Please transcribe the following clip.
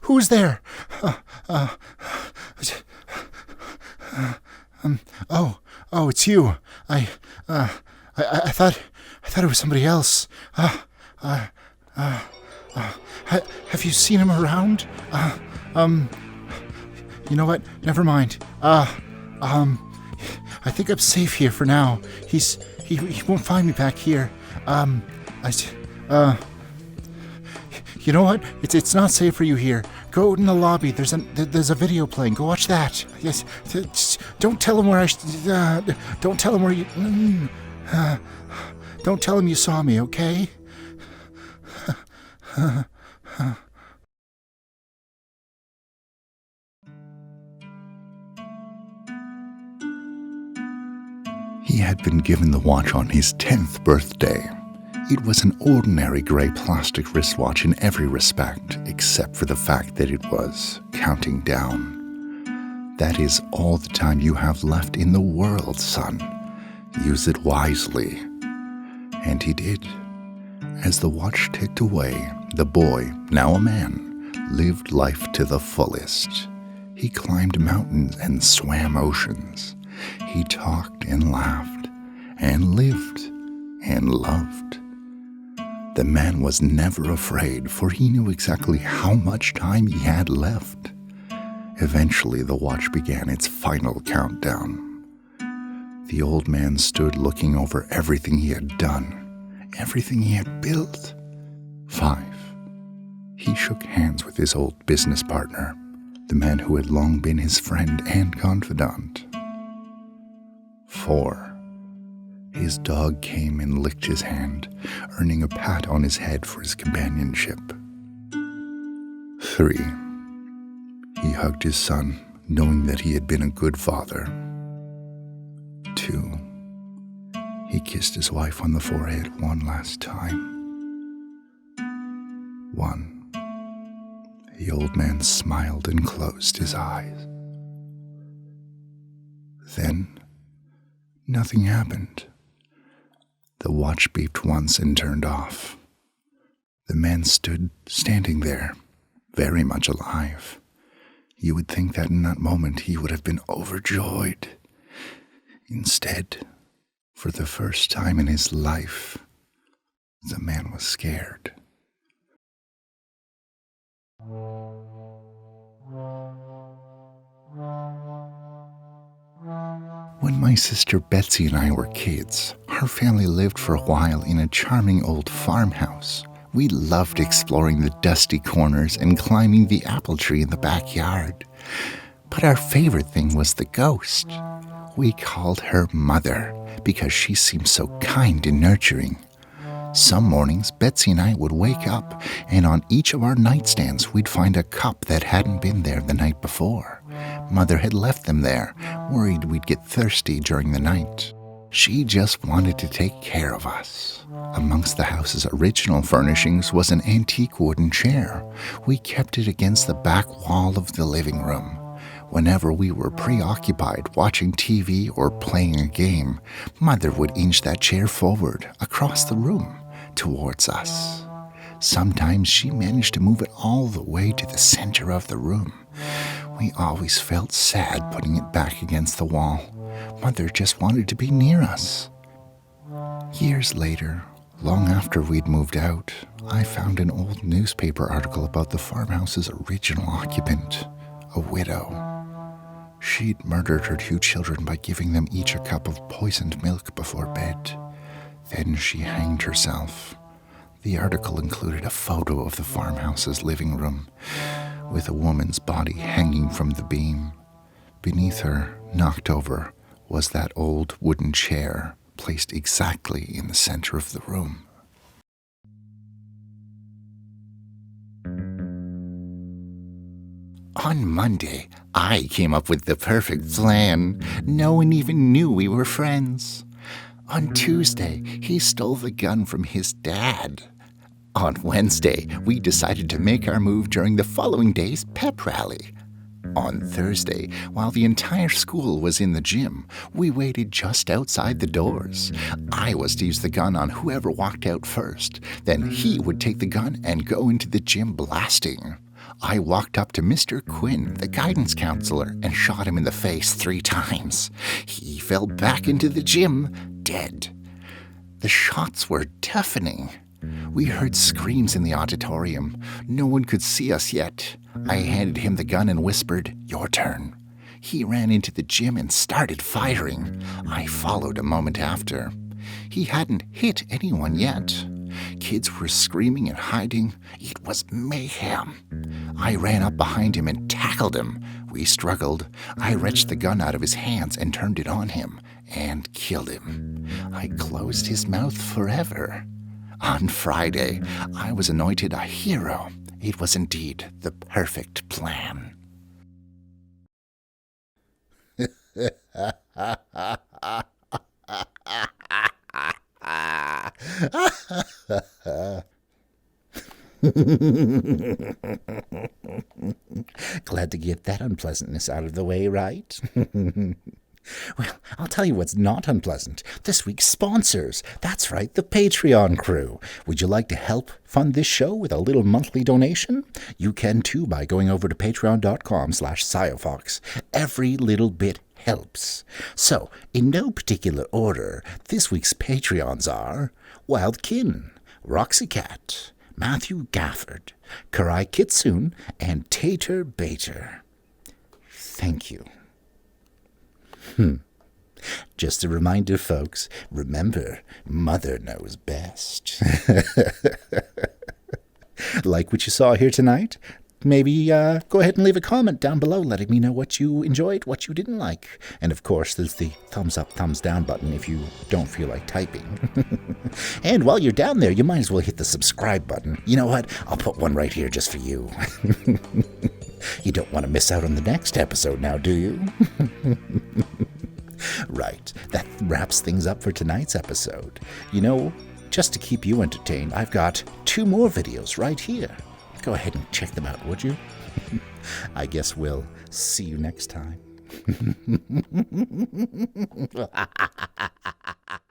Who's there? Oh, it's you. I thought it was somebody else. Have you seen him around? You know what? Never mind. I think I'm safe here for now. He won't find me back here. You know what? It's not safe for you here. Go in the lobby. There's a video playing. Go watch that. Yes. Don't tell him where don't tell him where you. Don't tell him you saw me, okay? He had been given the watch on his 10th birthday. It was an ordinary grey plastic wristwatch in every respect, except for the fact that it was counting down. That is all the time you have left in the world, son. Use it wisely. And he did. As the watch ticked away, the boy, now a man, lived life to the fullest. He climbed mountains and swam oceans. He talked and laughed and lived and loved. The man was never afraid, for he knew exactly how much time he had left. Eventually, the watch began its final countdown. The old man stood looking over everything he had done, everything he had built. 5. He shook hands with his old business partner, the man who had long been his friend and confidant. 4. His dog came and licked his hand, earning a pat on his head for his companionship. 3. He hugged his son, knowing that he had been a good father. 2. He kissed his wife on the forehead one last time. 1. The old man smiled and closed his eyes. Then, nothing happened. The watch beeped once and turned off. The man stood standing there, very much alive. You would think that in that moment he would have been overjoyed. Instead, for the first time in his life, the man was scared. When my sister Betsy and I were kids, our family lived for a while in a charming old farmhouse. We loved exploring the dusty corners and climbing the apple tree in the backyard. But our favorite thing was the ghost. We called her Mother because she seemed so kind and nurturing. Some mornings, Betsy and I would wake up, and on each of our nightstands we'd find a cup that hadn't been there the night before. Mother had left them there, worried we'd get thirsty during the night. She just wanted to take care of us. Amongst the house's original furnishings was an antique wooden chair. We kept it against the back wall of the living room. Whenever we were preoccupied watching TV or playing a game, Mother would inch that chair forward, across the room, towards us. Sometimes she managed to move it all the way to the center of the room. We always felt sad putting it back against the wall. Mother just wanted to be near us. Years later, long after we'd moved out, I found an old newspaper article about the farmhouse's original occupant, a widow. She'd murdered her 2 children by giving them each a cup of poisoned milk before bed. Then she hanged herself. The article included a photo of the farmhouse's living room, with a woman's body hanging from the beam. Beneath her, knocked over, was that old wooden chair, placed exactly in the center of the room. On Monday, I came up with the perfect plan. No one even knew we were friends. On Tuesday, he stole the gun from his dad. On Wednesday, we decided to make our move during the following day's pep rally. On Thursday, while the entire school was in the gym, we waited just outside the doors. I was to use the gun on whoever walked out first. Then he would take the gun and go into the gym blasting. I walked up to Mr. Quinn, the guidance counselor, and shot him in the face 3 times. He fell back into the gym, dead. The shots were deafening. We heard screams in the auditorium. No one could see us yet. I handed him the gun and whispered, "Your turn." He ran into the gym and started firing. I followed a moment after. He hadn't hit anyone yet. Kids were screaming and hiding. It was mayhem. I ran up behind him and tackled him. We struggled. I wrenched the gun out of his hands and turned it on him and killed him. I closed his mouth forever. On Friday, I was anointed a hero. It was indeed the perfect plan. Glad to get that unpleasantness out of the way, right? Well, I'll tell you what's not unpleasant. This week's sponsors. That's right, the Patreon crew. Would you like to help fund this show with a little monthly donation? You can too by going over to patreon.com/Xiovox. Every little bit helps. So, in no particular order, this week's Patreons are Wildkin, Roxy Cat, Matthew Gafford, Karai Kitsune, and Tater Bater. Thank you. Just a reminder, folks, remember, Mother knows best. Like what you saw here tonight? Maybe go ahead and leave a comment down below letting me know what you enjoyed, what you didn't like. And of course, there's the thumbs up, thumbs down button if you don't feel like typing. And while you're down there, you might as well hit the subscribe button. You know what? I'll put one right here just for you. You don't want to miss out on the next episode now, do you? Right, that wraps things up for tonight's episode. You know, just to keep you entertained, I've got 2 more videos right here. Go ahead and check them out, would you? I guess we'll see you next time.